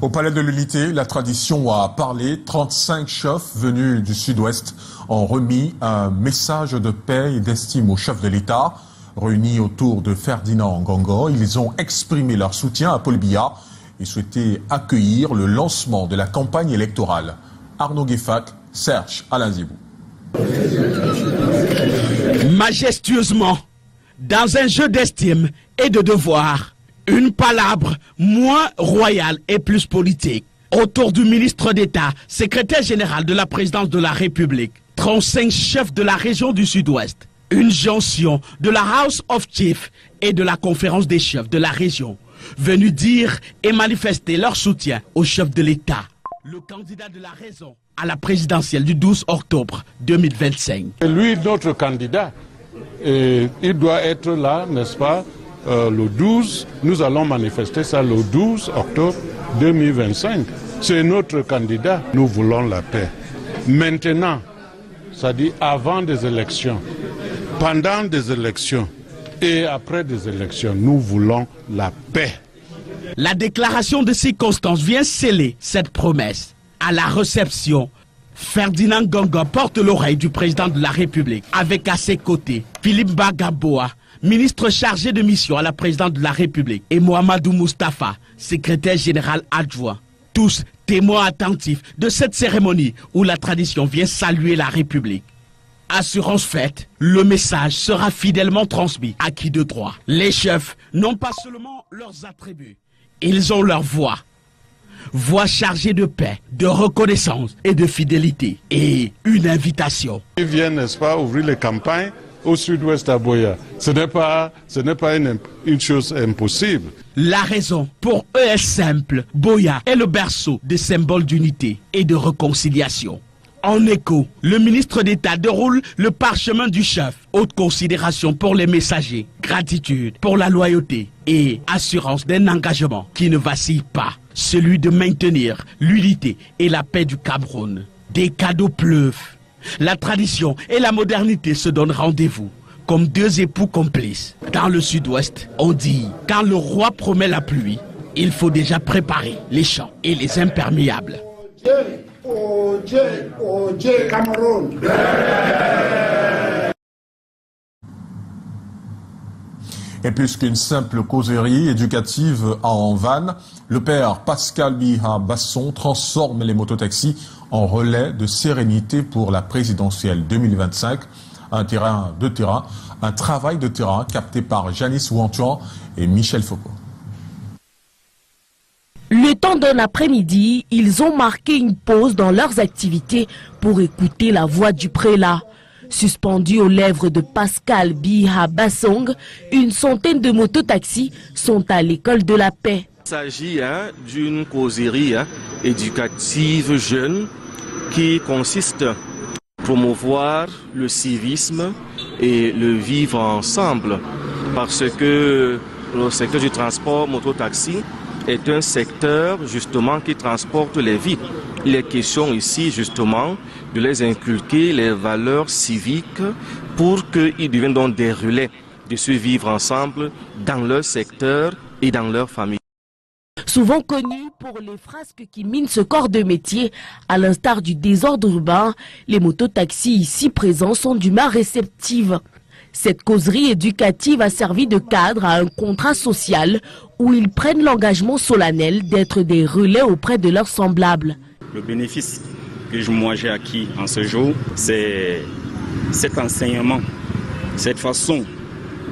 Au Palais de l'Unité, la tradition a parlé. 35 chefs venus du Sud-Ouest ont remis un message de paix et d'estime au chef de l'État. Réunis autour de Ferdinand Ngongo, ils ont exprimé leur soutien à Paul Biya et souhaité accueillir le lancement de la campagne électorale. Arnaud Guéfac, Serge Alain Zibou. Majestueusement, dans un jeu d'estime et de devoir, une palabre moins royale et plus politique. Autour du ministre d'État, secrétaire général de la présidence de la République, 35 chefs de la région du Sud-Ouest, une jonction de la House of Chiefs et de la conférence des chefs de la région, venus dire et manifester leur soutien au chef de l'État, le candidat de la raison à la présidentielle du 12 octobre 2025. Lui, notre candidat, il doit être là, n'est-ce pas, le 12, nous allons manifester ça le 12 octobre 2025. C'est notre candidat. Nous voulons la paix. Maintenant, c'est-à-dire avant des élections, pendant des élections et après des élections, nous voulons la paix. La déclaration de circonstance vient sceller cette promesse. À la réception, Ferdinand Ngongo porte l'oreille du président de la République avec à ses côtés Philippe Bagaboa, ministre chargé de mission à la présidente de la République, et Mohamedou Moustapha, secrétaire général adjoint. Tous témoins attentifs de cette cérémonie où la tradition vient saluer la République. Assurance faite, le message sera fidèlement transmis à qui de droit. Les chefs n'ont pas seulement leurs attributs, ils ont leur voix. Voix chargée de paix, de reconnaissance et de fidélité. Et une invitation. Ils viennent, n'est-ce pas, ouvrir les campagnes au Sud-Ouest à Boya. Ce n'est pas une chose impossible. La raison pour eux est simple. Boya est le berceau des symboles d'unité et de réconciliation. En écho, le ministre d'État déroule le parchemin du chef. Haute considération pour les messagers, gratitude pour la loyauté et assurance d'un engagement qui ne vacille pas. Celui de maintenir l'unité et la paix du Cameroun. Des cadeaux pleuvent. La tradition et la modernité se donnent rendez-vous comme deux époux complices. Dans le Sud-Ouest, on dit quand le roi promet la pluie, il faut déjà préparer les champs et les imperméables. Cameroun. Et puisqu'une simple causerie éducative en vanne, le père Pascal Biya Basson transforme les mototaxis en relais de sérénité pour la présidentielle 2025. Un travail de terrain capté par Janice Wantuan et Michel Foucault. Le temps d'un après-midi, ils ont marqué une pause dans leurs activités pour écouter la voix du prélat. Suspendus aux lèvres de Pascal Biya Basson, une centaine de mototaxis sont à l'école de la paix. Il s'agit d'une causerie éducative jeune qui consiste à promouvoir le civisme et le vivre ensemble, parce que le secteur du transport mototaxi est un secteur justement qui transporte les vies. Il est question ici justement de les inculquer les valeurs civiques pour qu'ils deviennent donc des relais de se vivre ensemble dans leur secteur et dans leur famille. Souvent connus pour les frasques qui minent ce corps de métier, à l'instar du désordre urbain, les mototaxis ici présents sont d'humeur réceptive. Cette causerie éducative a servi de cadre à un contrat social où ils prennent l'engagement solennel d'être des relais auprès de leurs semblables. Le bénéfice que moi j'ai acquis en ce jour, c'est cet enseignement, cette façon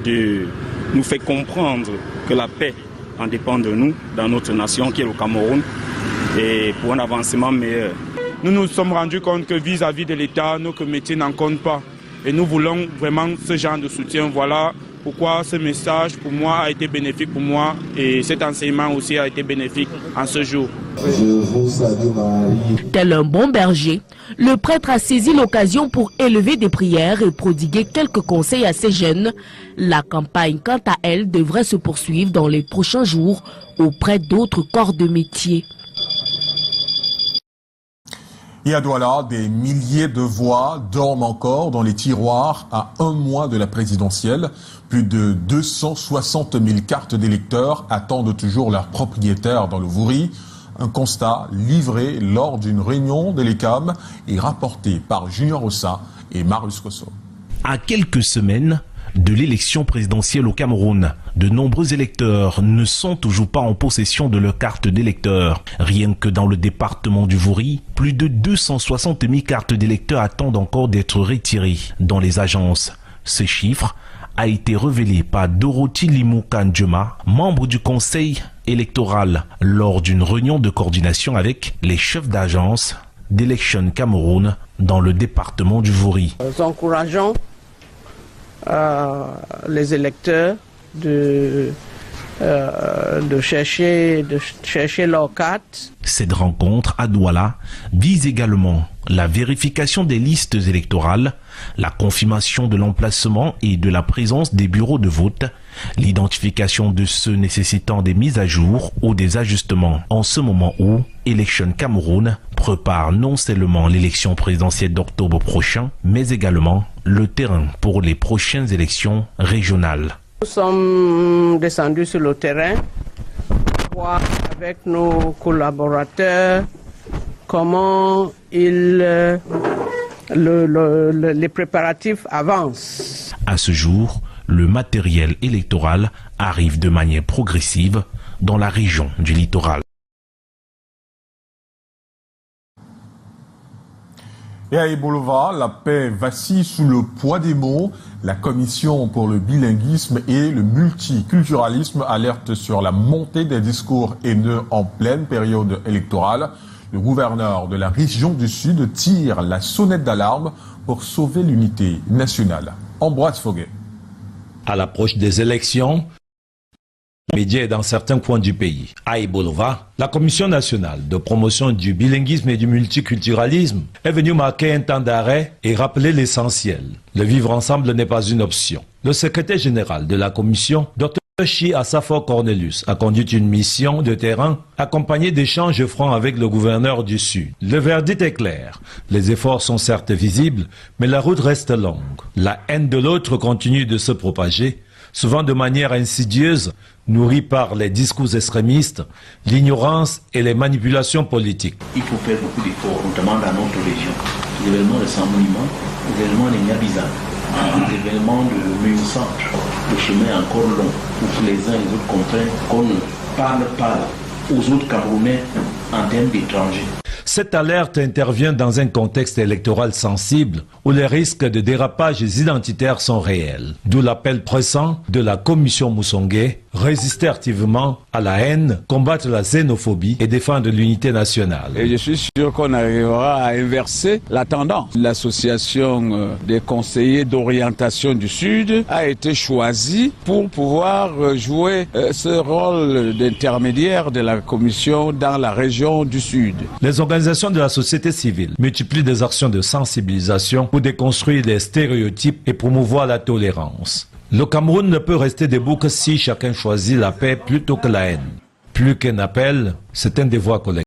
de nous faire comprendre que la paix en dépend de nous, dans notre nation qui est le Cameroun, et pour un avancement meilleur. Nous nous sommes rendus compte que vis-à-vis de l'État, notre métier n'en compte pas. Et nous voulons vraiment ce genre de soutien. Voilà pourquoi ce message pour moi a été bénéfique pour moi et cet enseignement aussi a été bénéfique en ce jour. Tel un bon berger, le prêtre a saisi l'occasion pour élever des prières et prodiguer quelques conseils à ces jeunes. La campagne, quant à elle, devrait se poursuivre dans les prochains jours auprès d'autres corps de métier. Et à Douala, des milliers de voix dorment encore dans les tiroirs à un mois de la présidentielle. Plus de 260 000 cartes d'électeurs attendent toujours leurs propriétaires dans le Vouri. Un constat livré lors d'une réunion de l'ECAM et rapporté par Junior Ossa et Marius Kosso. À quelques semaines de l'élection présidentielle au Cameroun, de nombreux électeurs ne sont toujours pas en possession de leur carte d'électeur. Rien que dans le département du Vouri, plus de 260 000 cartes d'électeurs attendent encore d'être retirées dans les agences. Ce chiffre a été révélé par Dorothy Limoukan-Djema, membre du conseil électoral, lors d'une réunion de coordination avec les chefs d'agence d'Election Cameroun dans le département du Vouri. Nous encourageons les électeurs de chercher leur carte. Cette rencontre à Douala vise également la vérification des listes électorales, la confirmation de l'emplacement et de la présence des bureaux de vote, l'identification de ceux nécessitant des mises à jour ou des ajustements en ce moment où Election Cameroun prépare non seulement l'élection présidentielle d'octobre prochain, mais également le terrain pour les prochaines élections régionales. Nous sommes descendus sur le terrain pour voir avec nos collaborateurs comment les préparatifs avancent. À ce jour, le matériel électoral arrive de manière progressive dans la région du littoral. Et à Ebolova, la paix vacille sous le poids des mots. La Commission pour le bilinguisme et le multiculturalisme alerte sur la montée des discours haineux en pleine période électorale. Le gouverneur de la région du Sud tire la sonnette d'alarme pour sauver l'unité nationale. Ambroise Foguet. À l'approche des élections, médias dans certains coins du pays. À Ebolova, la Commission nationale de promotion du bilinguisme et du multiculturalisme est venue marquer un temps d'arrêt et rappeler l'essentiel. Le vivre ensemble n'est pas une option. Le secrétaire général de la Commission, Dr Chi Assafor Cornelius, a conduit une mission de terrain accompagnée d'échanges francs avec le gouverneur du Sud. Le verdict est clair. Les efforts sont certes visibles, mais la route reste longue. La haine de l'autre continue de se propager, souvent de manière insidieuse, nourrie par les discours extrémistes, l'ignorance et les manipulations politiques. Il faut faire beaucoup d'efforts, notamment dans notre région. Les événements de Saint-Monument, les événements de Niabiza, les événements de Mune-Centre, le chemin est encore long, pour que les uns et les autres comprennent qu'on ne parle pas aux autres Camerounais en termes d'étrangers. Cette alerte intervient dans un contexte électoral sensible où les risques de dérapages identitaires sont réels. D'où l'appel pressant de la commission Moussongué, résister activement à la haine, combattre la xénophobie et défendre l'unité nationale. Et je suis sûr qu'on arrivera à inverser la tendance. L'association des conseillers d'orientation du Sud a été choisie pour pouvoir jouer ce rôle d'intermédiaire de la commission dans la région du Sud. Les organisations de la société civile multiplient des actions de sensibilisation pour déconstruire les stéréotypes et promouvoir la tolérance. Le Cameroun ne peut rester debout que si chacun choisit la paix plutôt que la haine. Plus qu'un appel, c'est un devoir collectif.